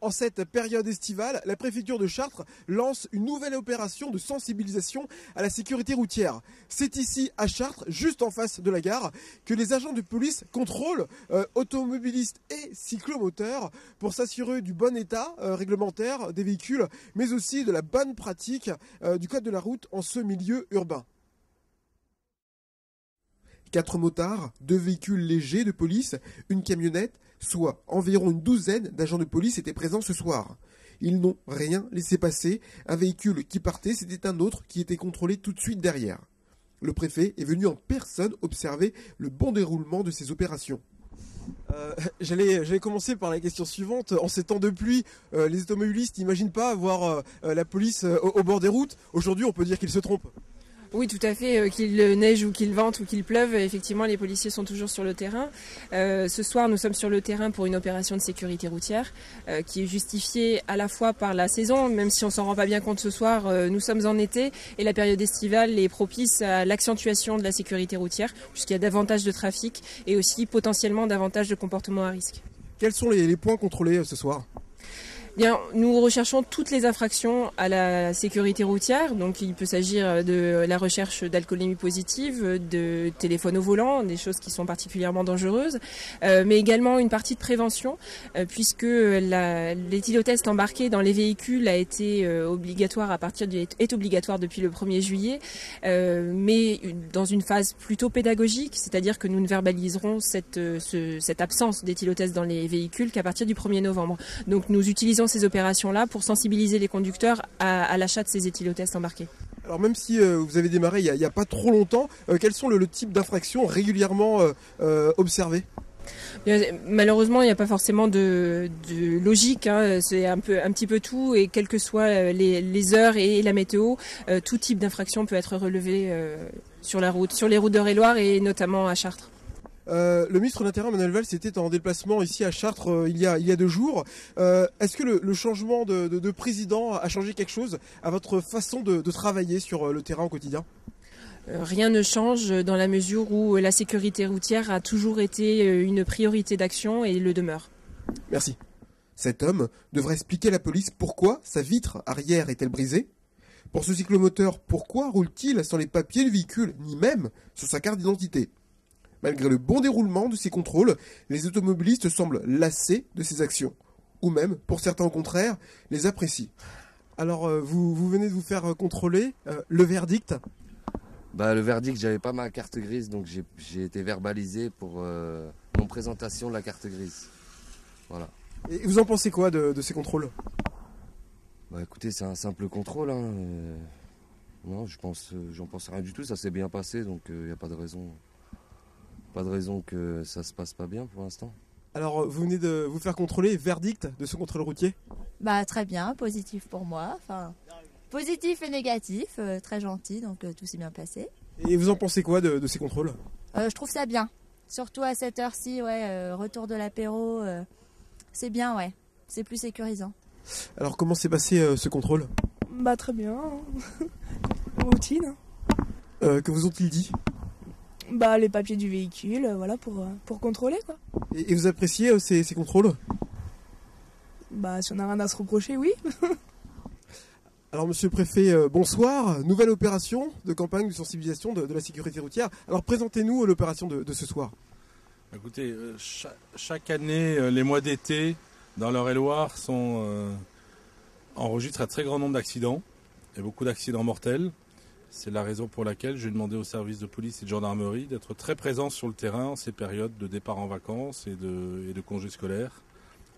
En cette période estivale, la préfecture de Chartres lance une nouvelle opération de sensibilisation à la sécurité routière. C'est ici, à Chartres, juste en face de la gare, que les agents de police contrôlent automobilistes et cyclomoteurs pour s'assurer du bon état réglementaire des véhicules, mais aussi de la bonne pratique du code de la route en ce milieu urbain. 4 motards, 2 véhicules légers de police, une camionnette, soit environ une douzaine d'agents de police étaient présents ce soir. Ils n'ont rien laissé passer. Un véhicule qui partait, c'était un autre qui était contrôlé tout de suite derrière. Le préfet est venu en personne observer le bon déroulement de ces opérations. J'allais commencer par la question suivante. En ces temps de pluie, les automobilistes n'imaginent pas voir la police au bord des routes. Aujourd'hui, on peut dire qu'ils se trompent. Oui, tout à fait. Qu'il neige ou qu'il vente ou qu'il pleuve, effectivement, les policiers sont toujours sur le terrain. Ce soir, nous sommes sur le terrain pour une opération de sécurité routière qui est justifiée à la fois par la saison, même si on s'en rend pas bien compte ce soir. Nous sommes en été et la période estivale est propice à l'accentuation de la sécurité routière, puisqu'il y a davantage de trafic et aussi potentiellement davantage de comportements à risque. Quels sont les points contrôlés ce soir ? Bien, nous recherchons toutes les infractions à la sécurité routière. Donc, il peut s'agir de la recherche d'alcoolémie positive, de téléphone au volant, des choses qui sont particulièrement dangereuses, mais également une partie de prévention, puisque l'éthylotest embarqué dans les véhicules a été obligatoire est obligatoire depuis le 1er juillet, mais dans une phase plutôt pédagogique, c'est-à-dire que nous ne verbaliserons cette absence d'éthylotest dans les véhicules qu'à partir du 1er novembre. Donc, nous utilisons ces opérations-là pour sensibiliser les conducteurs à l'achat de ces éthylotests embarqués. Alors même si vous avez démarré il n'y a pas trop longtemps, quels sont le type d'infractions régulièrement observées ? Bien, malheureusement, il n'y a pas forcément de logique, hein. C'est un petit peu tout, et quelles que soient les heures et la météo, tout type d'infraction peut être relevé sur la route, sur les routes d'Eure-et-Loir et notamment à Chartres. Le ministre de l'Intérieur, Manuel Valls, était en déplacement ici à Chartres il y a 2 jours. Est-ce que le changement de président a changé quelque chose à votre façon de travailler sur le terrain au quotidien ? Rien ne change dans la mesure où la sécurité routière a toujours été une priorité d'action et le demeure. Merci. Cet homme devrait expliquer à la police pourquoi sa vitre arrière est-elle brisée. Pour ce cyclomoteur, pourquoi roule-t-il sans les papiers du véhicule, ni même sur sa carte d'identité ? Malgré le bon déroulement de ces contrôles, les automobilistes semblent lassés de ces actions. Ou même, pour certains au contraire, les apprécient. Alors, vous venez de vous faire contrôler. Le verdict ? Le verdict, j'avais pas ma carte grise, donc j'ai été verbalisé pour non-présentation de la carte grise. Voilà. Et vous en pensez quoi de ces contrôles ? Écoutez, c'est un simple contrôle. Hein. Non, j'en pense rien du tout. Ça s'est bien passé, donc il n'y a pas de raison. Pas de raison que ça se passe pas bien pour l'instant. Alors, vous venez de vous faire contrôler, verdict de ce contrôle routier ? Très bien, positif pour moi. Enfin, positif et négatif, très gentil, donc tout s'est bien passé. Et vous en pensez quoi de ces contrôles ? Je trouve ça bien, surtout à cette heure-ci, retour de l'apéro, c'est bien, ouais, c'est plus sécurisant. Alors, comment s'est passé ce contrôle ? Très bien, routine. Que vous ont-ils dit ? Les papiers du véhicule, voilà, pour contrôler, quoi. Et vous appréciez ces contrôles ? Si on n'a rien à se reprocher, oui. Alors, monsieur le préfet, bonsoir. Nouvelle opération de campagne de sensibilisation de la sécurité routière. Alors, présentez-nous l'opération de ce soir. Écoutez, chaque année, les mois d'été, dans l'Eure-et-Loir, enregistrent un très grand nombre d'accidents, et beaucoup d'accidents mortels. C'est la raison pour laquelle j'ai demandé aux services de police et de gendarmerie d'être très présents sur le terrain en ces périodes de départ en vacances et de congés scolaires,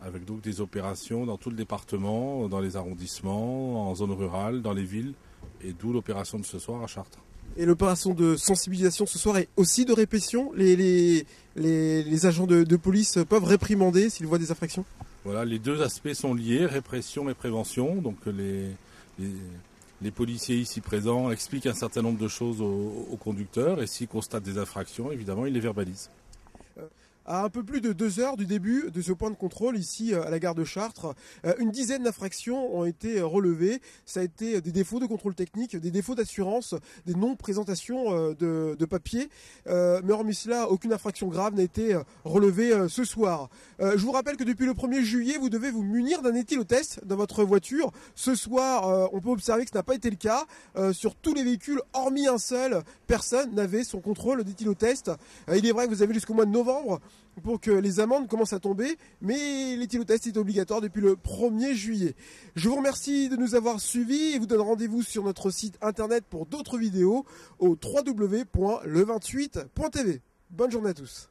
avec donc des opérations dans tout le département, dans les arrondissements, en zone rurale, dans les villes, et d'où l'opération de ce soir à Chartres. Et l'opération de sensibilisation ce soir est aussi de répression ? Les agents de police peuvent réprimander s'ils voient des infractions ? Voilà, les deux aspects sont liés, répression et prévention. Donc les policiers ici présents expliquent un certain nombre de choses aux conducteurs et s'ils constatent des infractions, évidemment, ils les verbalisent. À un peu plus de 2 heures du début de ce point de contrôle ici à la gare de Chartres, une dizaine d'infractions ont été relevées. Ça a été des défauts de contrôle technique, des défauts d'assurance, des non-présentations de papier. Mais hormis cela, aucune infraction grave n'a été relevée ce soir. Je vous rappelle que depuis le 1er juillet, vous devez vous munir d'un éthylotest dans votre voiture. Ce soir, on peut observer que ce n'a pas été le cas. Sur tous les véhicules, hormis un seul, personne n'avait son contrôle d'éthylotest. Il est vrai que vous avez jusqu'au mois de novembre pour que les amendes commencent à tomber, mais l'éthylotest est obligatoire depuis le 1er juillet. Je vous remercie de nous avoir suivis et vous donne rendez-vous sur notre site internet pour d'autres vidéos au www.le28.tv. Bonne journée à tous.